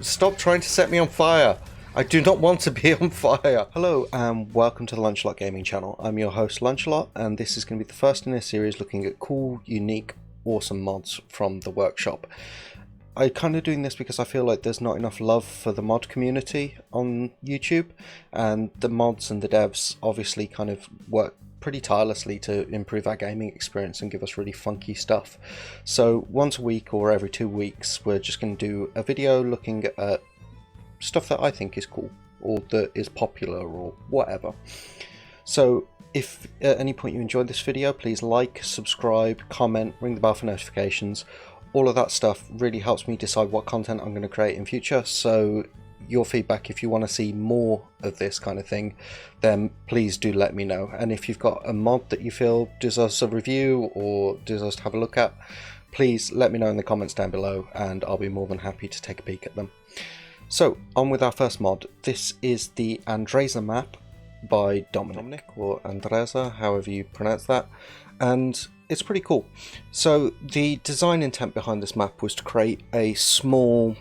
Stop trying to set me on fire. I do not want to be on fire. Hello and welcome to the Lunchalot Gaming channel. I'm your host Lunchalot, and this is going to be the first in a series looking at cool, unique, awesome mods from the workshop. I'm kind of doing this because I feel like there's not enough love for the mod community on YouTube, and the mods and the devs obviously kind of work pretty tirelessly to improve our gaming experience and give us really funky stuff. So once a week or every 2 weeks we're just going to do a video looking at stuff that I think is cool or that is popular or whatever. So if at any point you enjoyed this video, please like, subscribe, comment, ring the bell for notifications. All of that stuff really helps me decide what content I'm going to create in future, so your feedback, if you want to see more of this kind of thing, then please do let me know. And if you've got a mod that you feel deserves a review or deserves to have a look at, please let me know in the comments down below and I'll be more than happy to take a peek at them. So on with our first mod. This is the Andreza map by Dominic or Andreza, however you pronounce that, and it's pretty cool. So the design intent behind this map was to create a small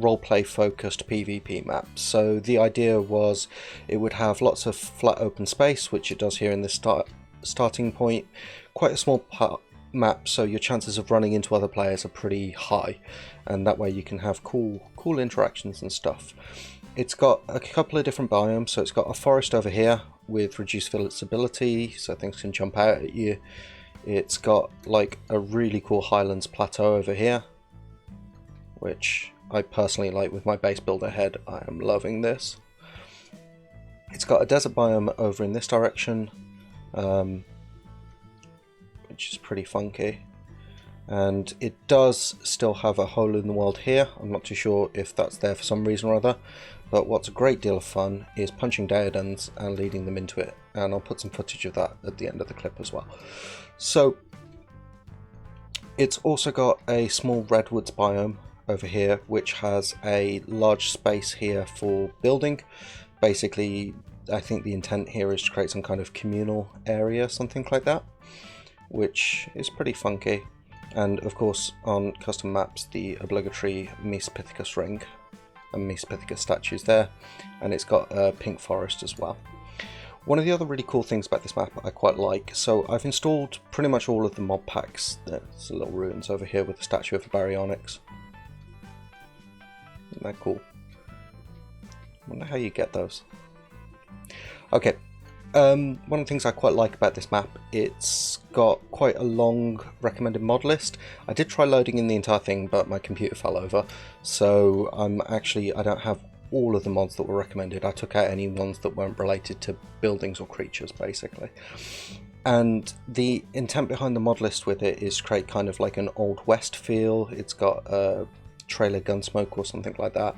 roleplay focused PvP map. So the idea was it would have lots of flat open space, which it does here in this starting point, quite a small map, so your chances of running into other players are pretty high, and that way you can have cool interactions and stuff. It's got a couple of different biomes, so it's got a forest over here with reduced visibility, so things can jump out at you. It's got like a really cool highlands plateau over here, which I personally like with my base builder head. I am loving this. It's got a desert biome over in this direction, which is pretty funky. And it does still have a hole in the world here. I'm not too sure if that's there for some reason or other, but what's a great deal of fun is punching dead-ends and leading them into it, and I'll put some footage of that at the end of the clip as well. So it's also got a small redwoods biome over here, which has a large space here for building. Basically, I think the intent here is to create some kind of communal area, something like that, which is pretty funky. And of course, on custom maps, the obligatory Mesopithecus ring and Mesopithecus statues there, and it's got a pink forest as well. One of the other really cool things about this map I quite like, so I've installed pretty much all of the mod packs. There's a little ruins over here with the statue of a Baryonyx. Isn't that cool? I wonder how you get those. Okay, one of the things I quite like about this map, it's got quite a long recommended mod list. I did try loading in the entire thing, but my computer fell over, so I don't have all of the mods that were recommended. I took out any ones that weren't related to buildings or creatures, basically. And the intent behind the mod list with it is to create kind of like an Old West feel. It's got a trailer gunsmoke or something like that,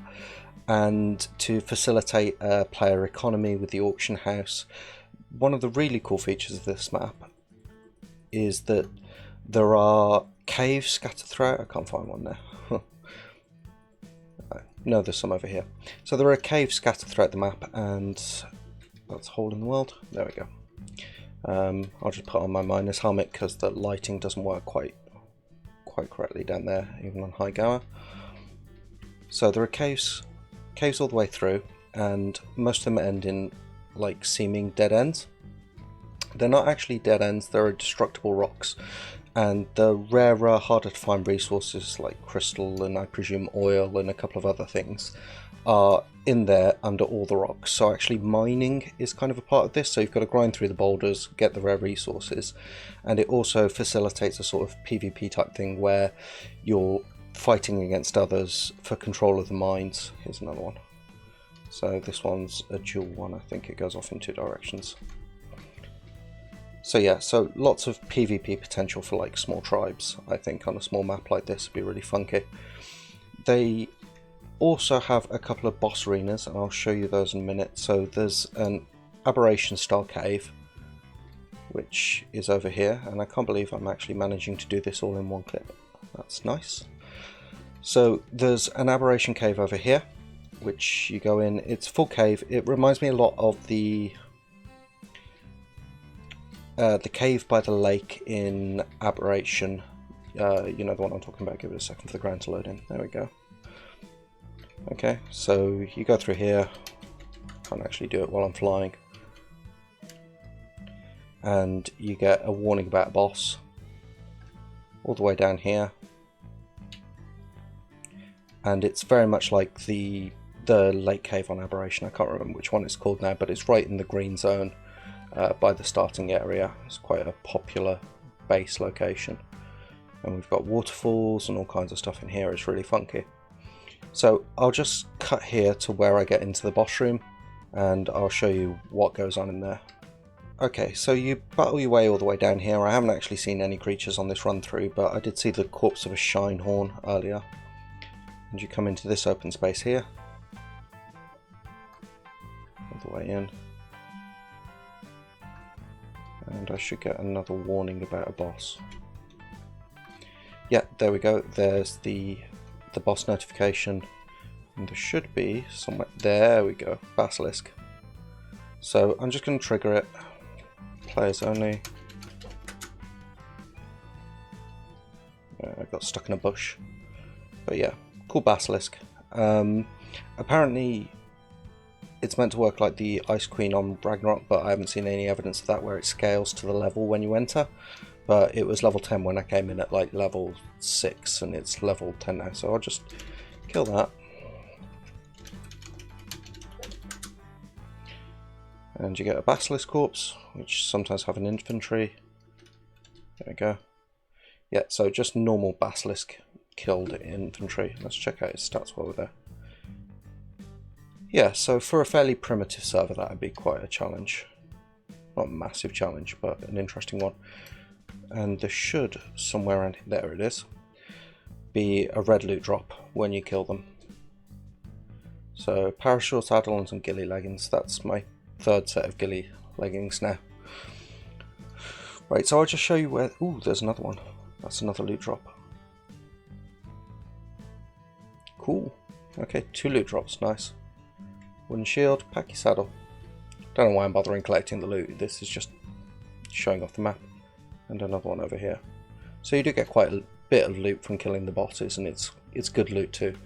and to facilitate player economy with the auction house. One of the really cool features of this map is that there are caves scattered throughout. I can't find one there. No, there's some over here. So there are caves scattered throughout the map, and that's a hole in the world. There we go. I'll just put on my miner's helmet because the lighting doesn't work quite correctly down there, even on high gower. So there are caves all the way through, and most of them end in like seeming dead ends. They're not actually dead ends, they're destructible rocks, and the rarer, harder to find resources like crystal and I presume oil and a couple of other things are in there under all the rocks. So actually mining is kind of a part of this, so you've got to grind through the boulders, get the rare resources, and it also facilitates a sort of PvP type thing where you're fighting against others for control of the mines. Here's another one. So this one's a dual one, I think it goes off in 2 directions. So yeah, so lots of PvP potential for like small tribes, I think, on a small map like this would be really funky. They also have a couple of boss arenas, and I'll show you those in a minute. So there's an aberration style cave, which is over here, and I can't believe I'm actually managing to do this all in one clip. That's nice. So there's an aberration cave over here, which you go in. It's full cave. It reminds me a lot of the cave by the lake in Aberration. You know the one I'm talking about. Give it a second for the ground to load in. There we go. Okay, so you go through here. Can't actually do it while I'm flying. And you get a warning about a boss all the way down here. And it's very much like the Lake Cave on Aberration. I can't remember which one it's called now, but it's right in the green zone by the starting area. It's quite a popular base location. And we've got waterfalls and all kinds of stuff in here. It's really funky. So I'll just cut here to where I get into the boss room, and I'll show you what goes on in there. Okay, so you battle your way all the way down here. I haven't actually seen any creatures on this run through, but I did see the corpse of a Shinehorn earlier. And you come into this open space here. All the way in. And I should get another warning about a boss. Yeah, there we go. There's the boss notification. And there should be somewhere. There we go. Basilisk. So I'm just going to trigger it. Players only. I got stuck in a bush. But yeah, cool basilisk. Apparently it's meant to work like the Ice Queen on Ragnarok, but I haven't seen any evidence of that where it scales to the level when you enter. But it was level 10 when I came in at like level 6, and it's level 10 now, so I'll just kill that. And you get a basilisk corpse, which sometimes have an infantry. There we go. Yeah, so just normal basilisk killed infantry. Let's check out his stats while we're there. Yeah, so for a fairly primitive server, that would be quite a challenge. Not a massive challenge, but an interesting one. And there should, somewhere around here, there it is, be a red loot drop when you kill them. So parachute saddle and some ghillie leggings. That's my third set of ghillie leggings now. Right, so I'll just show you where... Ooh, there's another one. That's another loot drop. Cool. Okay, 2 loot drops, nice. Wooden shield, packy saddle. Don't know why I'm bothering collecting the loot. This is just showing off the map. And another one over here. So you do get quite a bit of loot from killing the bosses, and it's good loot too.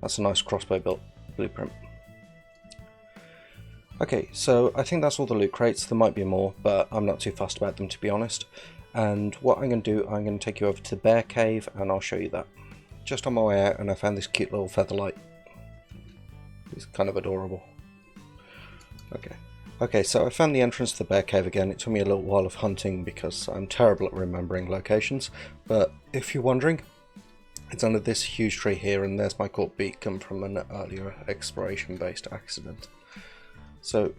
That's a nice crossbow built blueprint. Okay, so I think that's all the loot crates. There might be more, but I'm not too fussed about them, to be honest. And what I'm going to do, I'm going to take you over to the bear cave, and I'll show you that. Just on my way out, and I found this cute little featherlight. He's kind of adorable. Okay, so I found the entrance to the bear cave again. It took me a little while of hunting because I'm terrible at remembering locations. But if you're wondering, it's under this huge tree here, and there's my corp beacon from an earlier exploration-based accident. So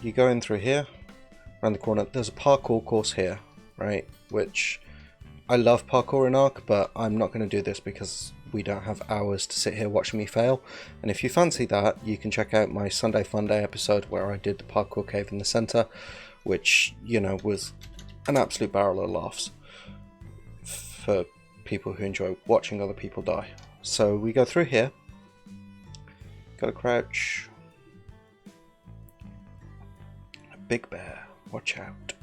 you go in through here, around the corner. There's a parkour course here, right? Which I love parkour in Ark, but I'm not going to do this because we don't have hours to sit here watching me fail. And if you fancy that, you can check out my Sunday Funday episode where I did the parkour cave in the centre, which, you know, was an absolute barrel of laughs for people who enjoy watching other people die. So we go through here, gotta crouch. A big bear, watch out.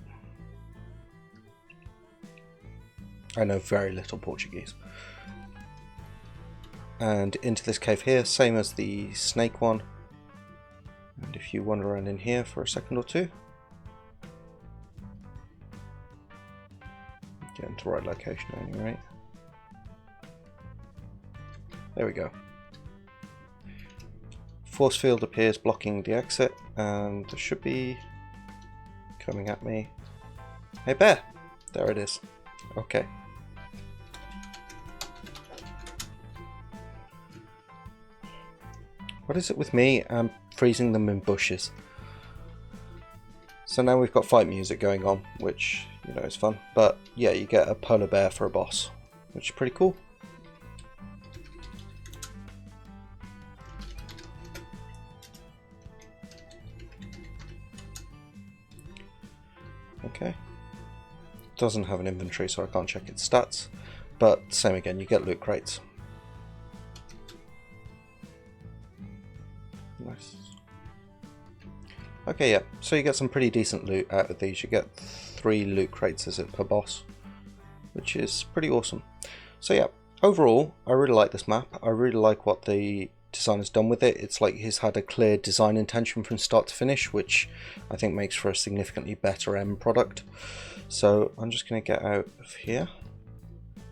I know very little Portuguese. And into this cave here, same as the snake one. And if you wander around in here for a second or two, get into the right location anyway. There we go. Force field appears blocking the exit, and there should be coming at me. Hey bear! There it is. Okay. What is it with me? I'm freezing them in bushes. So now we've got fight music going on, which, you know, is fun. But yeah, you get a polar bear for a boss, which is pretty cool. Okay. Doesn't have an inventory, so I can't check its stats. But same again, you get loot crates. Nice. Okay, yeah, so you get some pretty decent loot out of these. You get 3 loot crates as it per boss, which is pretty awesome. So yeah, overall, I really like this map. I really like what the designer's done with it. It's like he's had a clear design intention from start to finish, which I think makes for a significantly better end product. So I'm just going to get out of here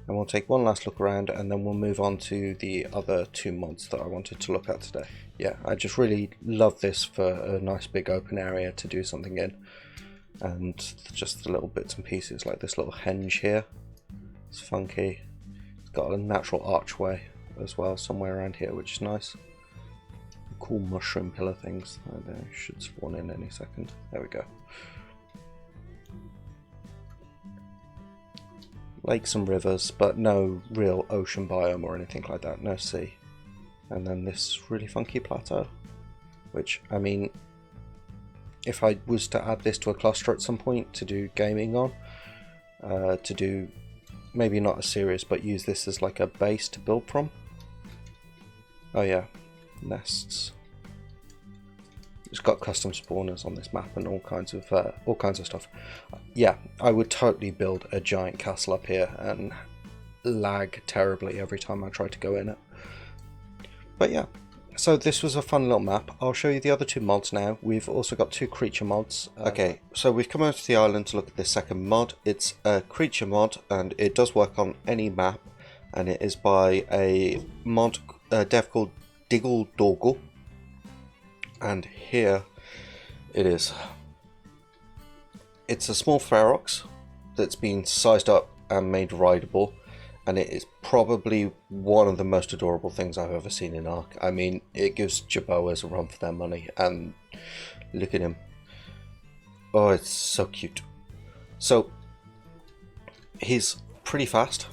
and we'll take one last look around, and then we'll move on to the other two mods that I wanted to look at today. Yeah, I just really love this for a nice big open area to do something in, and just the little bits and pieces like this little henge here. It's funky. It's got a natural archway as well somewhere around here, which is nice. Cool mushroom pillar things. They should spawn in any second. There we go. Lakes and rivers, but no real ocean biome or anything like that. No sea. And then this really funky plateau, which, I mean, if I was to add this to a cluster at some point to do gaming on, to do maybe not a series, but use this as like a base to build from. Oh yeah, nests. It's got custom spawners on this map and all kinds of stuff. Yeah, I would totally build a giant castle up here and lag terribly every time I try to go in it. But yeah, so this was a fun little map. I'll show you the other two mods now. We've also got two creature mods. Okay, so we've come out to the island to look at this second mod. It's a creature mod and it does work on any map, and it is by a dev called DiggleDorgle. And here it is. It's a small Ferox that's been sized up and made rideable, and it is probably one of the most adorable things I've ever seen in Ark. I mean, it gives Jaboas a run for their money, and look at him. Oh, it's so cute. So, he's pretty fast,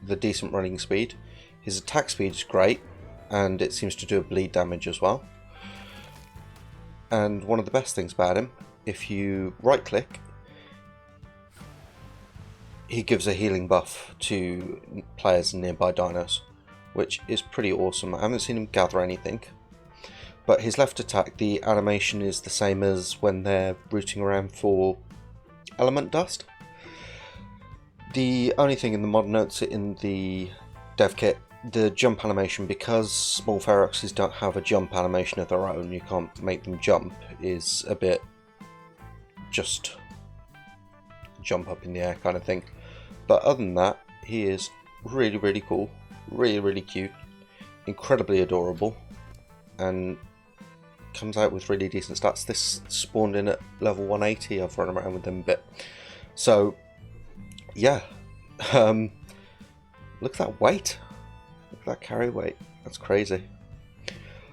with a decent running speed. His attack speed is great, and it seems to do a bleed damage as well. And one of the best things about him, if you right click, he gives a healing buff to players nearby dinos, which is pretty awesome. I haven't seen him gather anything, but his left attack, the animation is the same as when they're rooting around for element dust. The only thing in the mod notes in the dev kit, the jump animation, because small Feroxes don't have a jump animation of their own, you can't make them jump, is a bit just jump up in the air kind of thing. But other than that, he is really, really cool, really, really cute, incredibly adorable, and comes out with really decent stats. This spawned in at level 180, I've run around with him a bit. So, yeah, look at that weight. Look at that carry weight. That's crazy.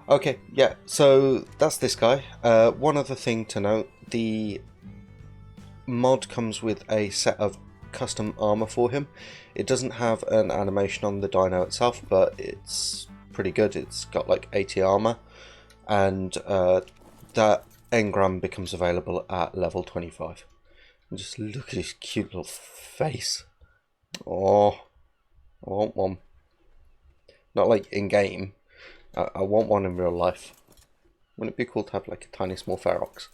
Okay, yeah, so that's this guy. One other thing to note, the mod comes with a set of custom armor for him. It doesn't have an animation on the dino itself, but it's pretty good. It's got like 80 armor, and that engram becomes available at level 25. And just look at his cute little face. Oh, I want one. Not like in game. I want one in real life. Wouldn't it be cool to have like a tiny small Ferox?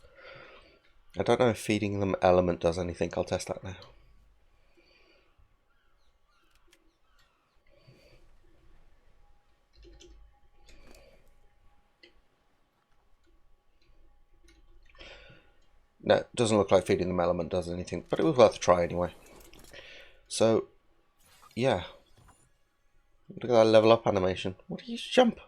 I don't know if feeding them element does anything. I'll test that now. No, it doesn't look like feeding them element does anything, but it was worth a try anyway. So, yeah. Look at that level up animation. What do you jump?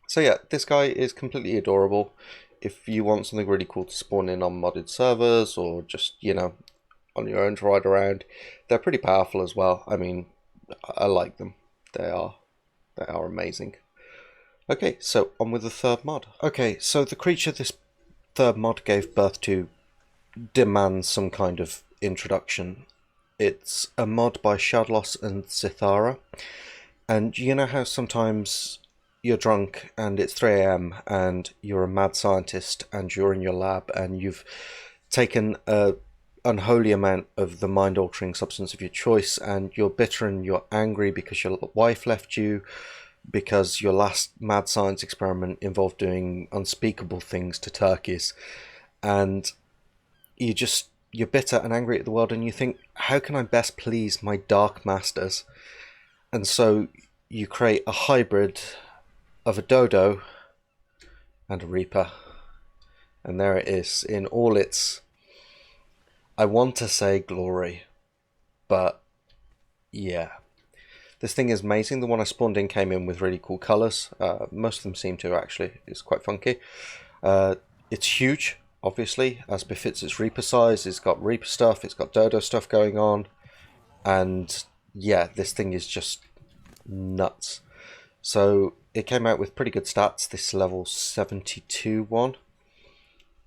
So yeah, this guy is completely adorable. If you want something really cool to spawn in on modded servers, or just, you know, on your own to ride around, they're pretty powerful as well. I mean, I like them. They are amazing. Okay, so on with the third mod. Okay, so the creature this third mod gave birth to demands some kind of introduction. It's a mod by Shadlos and Zythara, and you know how sometimes you're drunk and it's 3 AM and you're a mad scientist and you're in your lab and you've taken a unholy amount of the mind-altering substance of your choice, and you're bitter and you're angry because your wife left you, because your last mad science experiment involved doing unspeakable things to turkeys, and you're bitter and angry at the world, and you think, how can I best please my dark masters? And so you create a hybrid of a Dodo and a Reaper. And there it is in all its, I want to say glory, but yeah. This thing is amazing. The one I spawned in came in with really cool colours. Most of them seem to, actually. It's quite funky. It's huge, obviously, as befits its Reaper size. It's got Reaper stuff, it's got Dodo stuff going on. And yeah, this thing is just nuts. So it came out with pretty good stats, this level 72 one.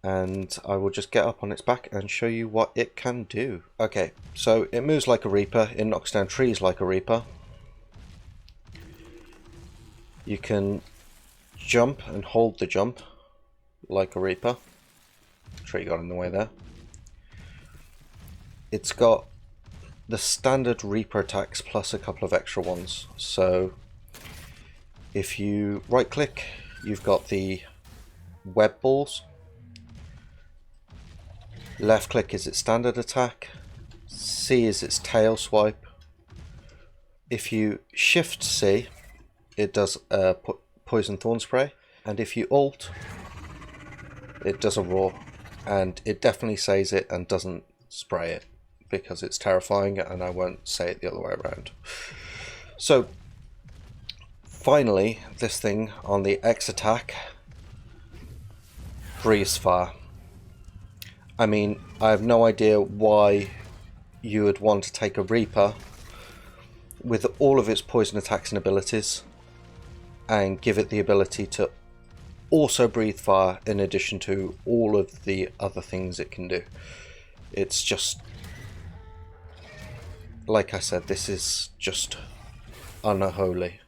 And I will just get up on its back and show you what it can do. Okay, so it moves like a Reaper, it knocks down trees like a Reaper. You can jump and hold the jump like a Reaper. Tree got in the way there. It's got the standard Reaper attacks plus a couple of extra ones. So if you right click, you've got the web balls. Left click is its standard attack. C is its tail swipe. If you shift C, it does a poison thorn spray. And if you alt, it does a roar. And it definitely says it and doesn't spray it, because it's terrifying, and I won't say it the other way around. So finally, this thing on the X attack breathes fire. I mean, I have no idea why you would want to take a Reaper with all of its poison attacks and abilities and give it the ability to also breathe fire in addition to all of the other things it can do. It's just, like I said, this is just unholy.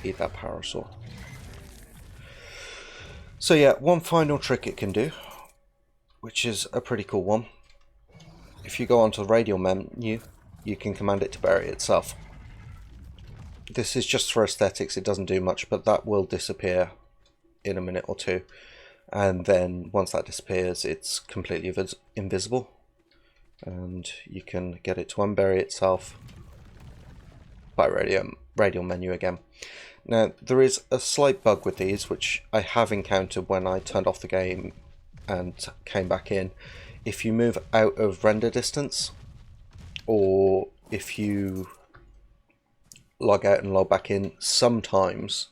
Eat that parasaur. So yeah, one final trick it can do, which is a pretty cool one. If you go onto the radial menu, you can command it to bury itself. This is just for aesthetics, it doesn't do much, but that will disappear in a minute or two. And then once that disappears, it's completely invisible. And you can get it to unbury itself by radial menu again. Now, there is a slight bug with these, which I have encountered when I turned off the game and came back in. If you move out of render distance, or if you log out and log back in, sometimes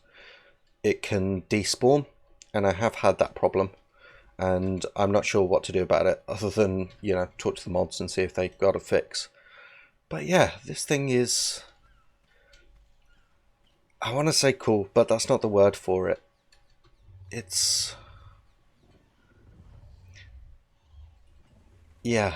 it can despawn, and I have had that problem, and I'm not sure what to do about it, other than, you know, talk to the mods and see if they've got a fix. But yeah, this thing is, I want to say cool, but that's not the word for it. It's, yeah.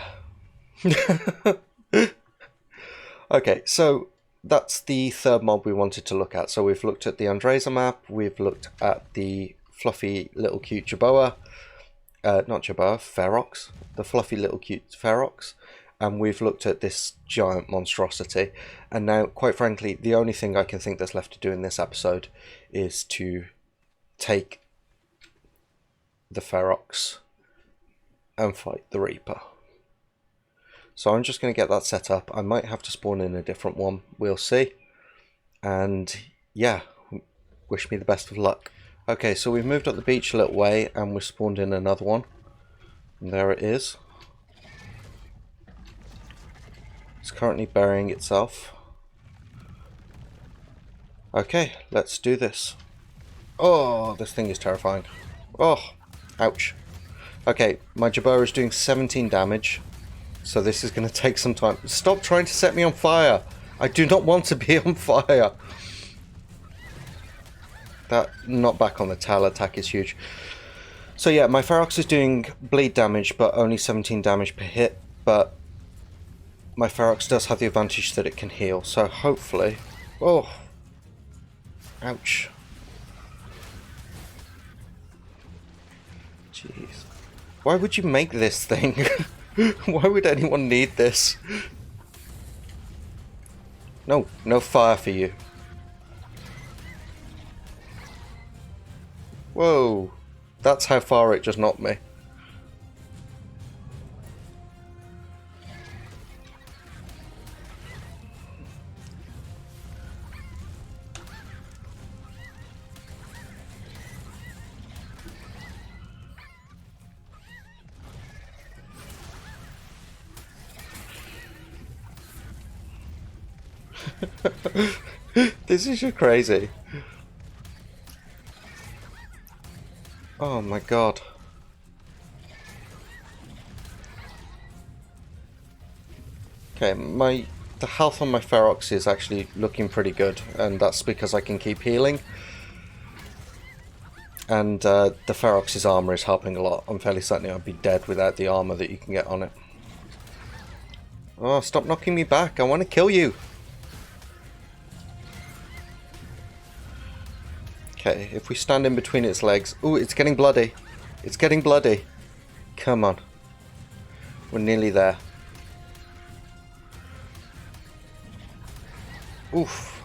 Okay, so that's the third mob we wanted to look at. So we've looked at the Andreza map, we've looked at the fluffy little cute Jerboa, not Jerboa, Ferox, the fluffy little cute Ferox, and we've looked at this giant monstrosity. And now, quite frankly, the only thing I can think that's left to do in this episode is to take the Ferox and fight the Reaper. So I'm just going to get that set up. I might have to spawn in a different one, we'll see. And yeah, wish me the best of luck. Okay, so we've moved up the beach a little way and we've spawned in another one. And there it is. It's currently burying itself. Okay, let's do this. Oh, this thing is terrifying. Oh, ouch. Okay, my Jerboa is doing 17 damage. So this is going to take some time. Stop trying to set me on fire. I do not want to be on fire. That knockback on the tail attack is huge. So yeah, my Ferox is doing bleed damage, but only 17 damage per hit. But my Ferox does have the advantage that it can heal. So hopefully... Oh. Ouch. Jeez. Why would you make this thing? Why would anyone need this? No, no fire for you. Whoa, that's how far it just knocked me. This is just crazy. Oh my god. Okay, the health on my Ferox is actually looking pretty good, and that's because I can keep healing. And the Ferox's armor is helping a lot. I'm fairly certain I'd be dead without the armor that you can get on it. Oh, stop knocking me back. I want to kill you. Okay, if we stand in between its legs... Ooh, it's getting bloody. It's getting bloody. Come on. We're nearly there. Oof.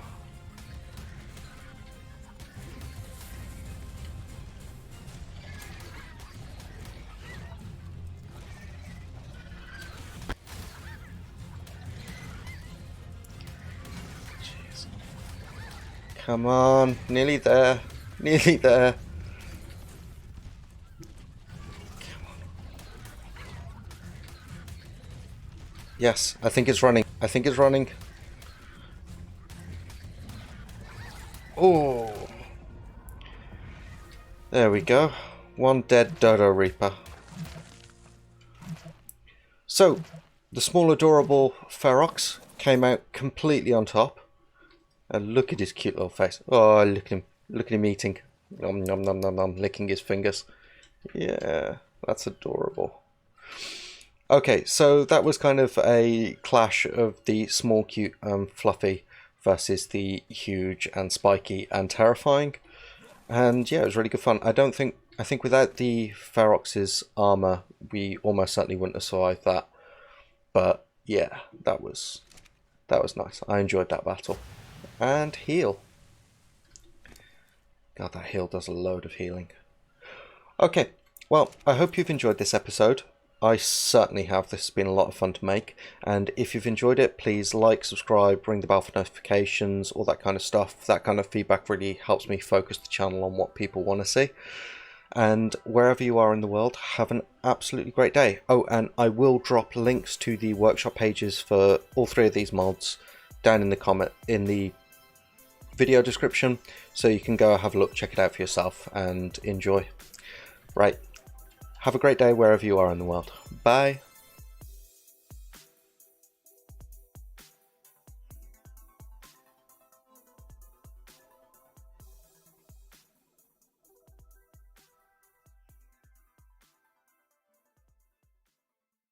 Jeez. Come on, nearly there. Nearly there. Come on. Yes, I think it's running. I think it's running. Oh, there we go. One dead Dodo-Reaper. So, the small adorable Ferox came out completely on top. And look at his cute little face. Oh, look at him eating. Nom nom nom nom nom, licking his fingers. Yeah, that's adorable. Okay, so that was kind of a clash of the small, cute, fluffy versus the huge and spiky and terrifying. And yeah, it was really good fun. I think without the Ferox's armor, we almost certainly wouldn't have survived that. But yeah, that was nice. I enjoyed that battle. And heal. God, that heal does a load of healing. Okay, well, I hope you've enjoyed this episode. I certainly have. This has been a lot of fun to make, and if you've enjoyed it, please like, subscribe, ring the bell for notifications, all that kind of stuff. That kind of feedback really helps me focus the channel on what people want to see. And wherever you are in the world, have an absolutely great day. Oh, and I will drop links to the workshop pages for all three of these mods down in the video description, so you can go have a look, check it out for yourself, and enjoy. Right. Have a great day wherever you are in the world. Bye.